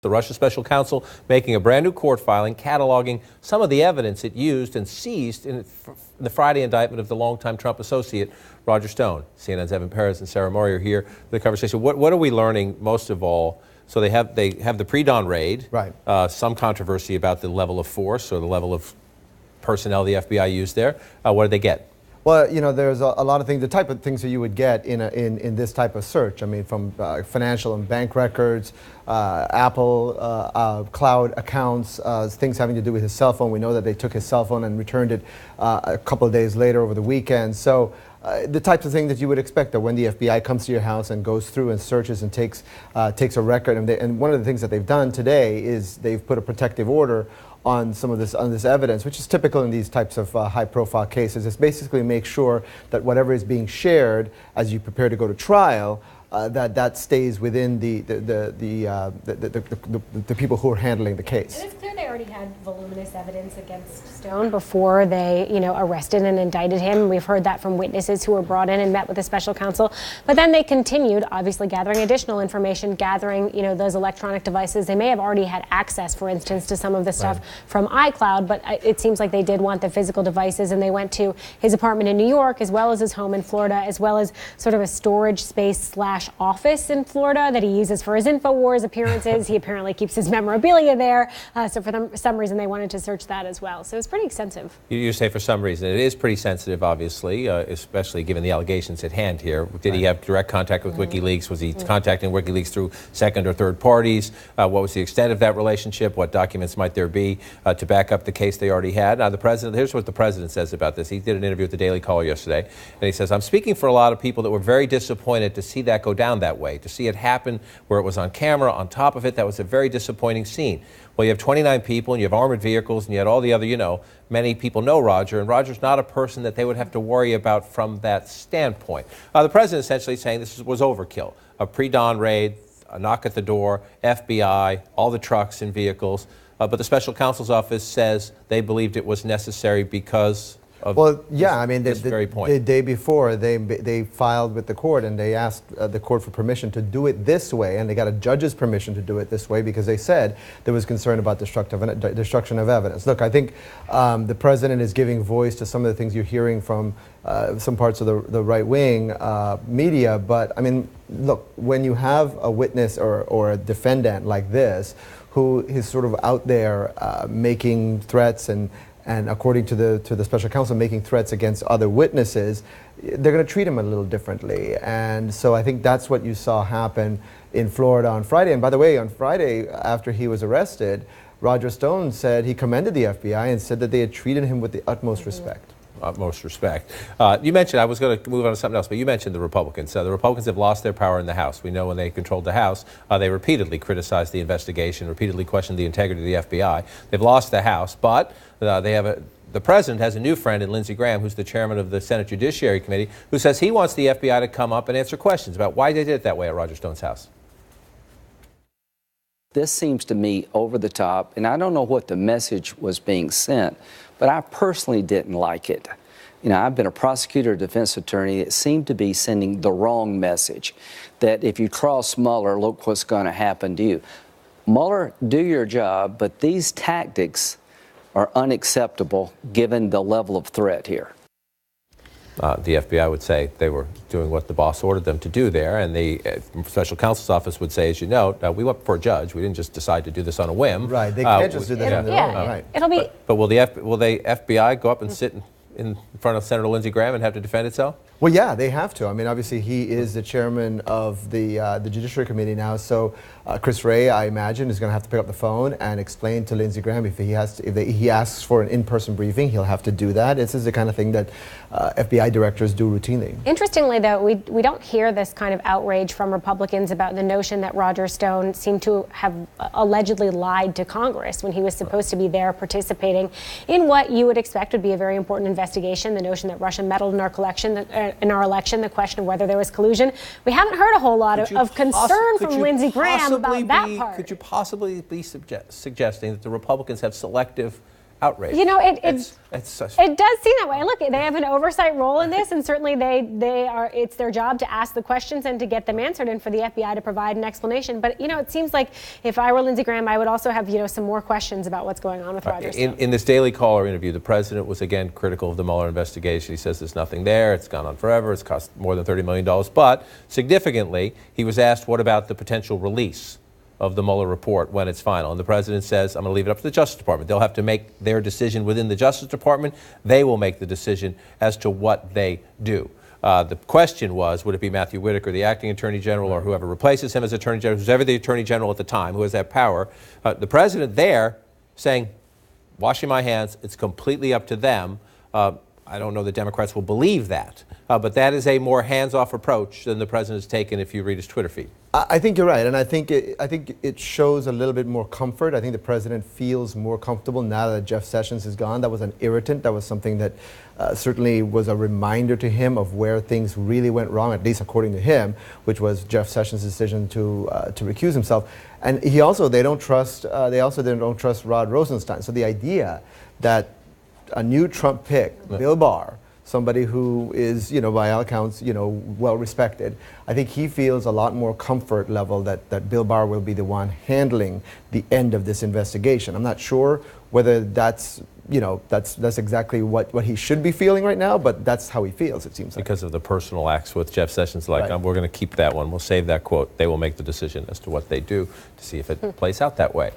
The Russia special counsel making a brand new court filing cataloging some of the evidence it used and seized in the Friday indictment of the longtime Trump associate, Roger Stone. CNN's Evan Perez and Sarah Murray are here for the conversation. What are we learning most of all? So they have the pre-dawn raid, right? Some controversy about the level of force or the level of personnel the FBI used there. What did they get? Well, you know, there's a lot of things, the type of things that you would get in this type of search. I mean, from financial and bank records, Apple cloud accounts, things having to do with his cell phone. We know that they took his cell phone and returned it a couple of days later over the weekend. So the types of things that you would expect that when the FBI comes to your house and goes through and searches and takes a record. And one of the things that they've done today is they've put a protective order on some of this evidence, which is typical in these types of high-profile cases. It's basically make sure that whatever is being shared as you prepare to go to trial, that stays within the people who are handling the case. And it's clear they already had voluminous evidence against Stone before they, arrested and indicted him. We've heard that from witnesses who were brought in and met with the special counsel. But then they continued, obviously, gathering additional information, gathering, those electronic devices. They may have already had access, for instance, to some of the stuff from iCloud, but it seems like they did want the physical devices, and they went to his apartment in New York, as well as his home in Florida, as well as sort of a storage space / office in Florida that he uses for his InfoWars appearances. He apparently keeps his memorabilia there. So for some reason, they wanted to search that as well. So it's pretty extensive. You say for some reason. It is pretty sensitive, obviously, especially given the allegations at hand here. Did he have direct contact with WikiLeaks? Was he contacting WikiLeaks through second or third parties? What was the extent of that relationship? What documents might there be to back up the case they already had? Now, here's what the president says about this. He did an interview with the Daily Caller yesterday, and he says, I'm speaking for a lot of people that were very disappointed to see that go down that way, to see it happen where it was on camera, on top of it. That was a very disappointing scene. Well, you have 29 people, and you have armored vehicles, and you had all the other, many people know Roger, and Roger's not a person that they would have to worry about from that standpoint. The president essentially saying this was overkill. A pre-dawn raid, a knock at the door, FBI, all the trucks and vehicles. But the special counsel's office says they believed it was necessary because of this very point. The day before, they filed with the court, and they asked the court for permission to do it this way, and they got a judge's permission to do it this way because they said there was concern about destruction of evidence. Look, I think the president is giving voice to some of the things you're hearing from some parts of the right-wing media, but I mean, look, when you have a witness or a defendant like this who is sort of out there making threats and according to the special counsel, making threats against other witnesses, they're going to treat him a little differently. And so I think that's what you saw happen in Florida on Friday. And by the way, on Friday, after he was arrested, Roger Stone said he commended the FBI and said that they had treated him with the utmost respect. Utmost respect. You mentioned, I was going to move on to something else, but you mentioned the Republicans. The Republicans have lost their power in the House. We know when they controlled the House, they repeatedly criticized the investigation, repeatedly questioned the integrity of the FBI. They've lost the House, but the president has a new friend in Lindsey Graham, who's the chairman of the Senate Judiciary Committee, who says he wants the FBI to come up and answer questions about why they did it that way at Roger Stone's house. This seems to me over the top, and I don't know what the message was being sent, but I personally didn't like it. I've been a prosecutor, defense attorney. It seemed to be sending the wrong message, that if you cross Mueller, look what's going to happen to you. Mueller, do your job, but these tactics are unacceptable given the level of threat here. The FBI would say they were doing what the boss ordered them to do there, and the special counsel's office would say, as you know, we went before a judge. We didn't just decide to do this on a whim. Right, they can't just do that on their own. Right. It'll be. But will the FBI go up and sit in front of Senator Lindsey Graham and have to defend itself? Well, yeah, they have to. I mean, obviously, he is the chairman of the Judiciary Committee now. So Chris Wray, I imagine, is going to have to pick up the phone and explain to Lindsey Graham if he asks for an in-person briefing, he'll have to do that. This is the kind of thing that FBI directors do routinely. Interestingly, though, we don't hear this kind of outrage from Republicans about the notion that Roger Stone seemed to have allegedly lied to Congress when he was supposed to be there participating in what you would expect would be a very important investigation. The notion that Russia meddled in our election, the question of whether there was collusion. We haven't heard a whole lot of concern from Lindsey Graham about that part. Could you possibly be suggesting that the Republicans have selective outrage. You know, it it's does seem that way. Look, they have an oversight role in this, and certainly it's their job to ask the questions and to get them answered, and for the FBI to provide an explanation. But you know, it seems like if I were Lindsey Graham, I would also have some more questions about what's going on with Roger Stone. In this Daily Caller interview, the president was again critical of the Mueller investigation. He says there's nothing there. It's gone on forever. It's cost more than $30 million. But significantly, he was asked, what about the potential release of the Mueller report when it's final? And the president says, I'm going to leave it up to the Justice Department. They'll have to make their decision within the Justice Department. They will make the decision as to what they do. The question was, would it be Matthew Whitaker, the acting Attorney General, or whoever replaces him as Attorney General, who's ever the Attorney General at the time, who has that power? The president there saying, washing my hands, it's completely up to them. I don't know that Democrats will believe that, but that is a more hands-off approach than the president has taken if you read his Twitter feed. I think you're right, and I think it shows a little bit more comfort. I think the president feels more comfortable now that Jeff Sessions is gone. That was an irritant. That was something that certainly was a reminder to him of where things really went wrong, at least according to him, which was Jeff Sessions' decision to recuse himself. And they also don't trust Rod Rosenstein. So the idea that a new Trump pick, Bill Barr, somebody who is, by all accounts, well respected, I think he feels a lot more comfort level that Bill Barr will be the one handling the end of this investigation. I'm not sure whether that's exactly what he should be feeling right now, but that's how he feels, it seems like. Because of the personal acts with Jeff Sessions, we're going to keep that one. We'll save that quote. They will make the decision as to what they do to see if it plays out that way.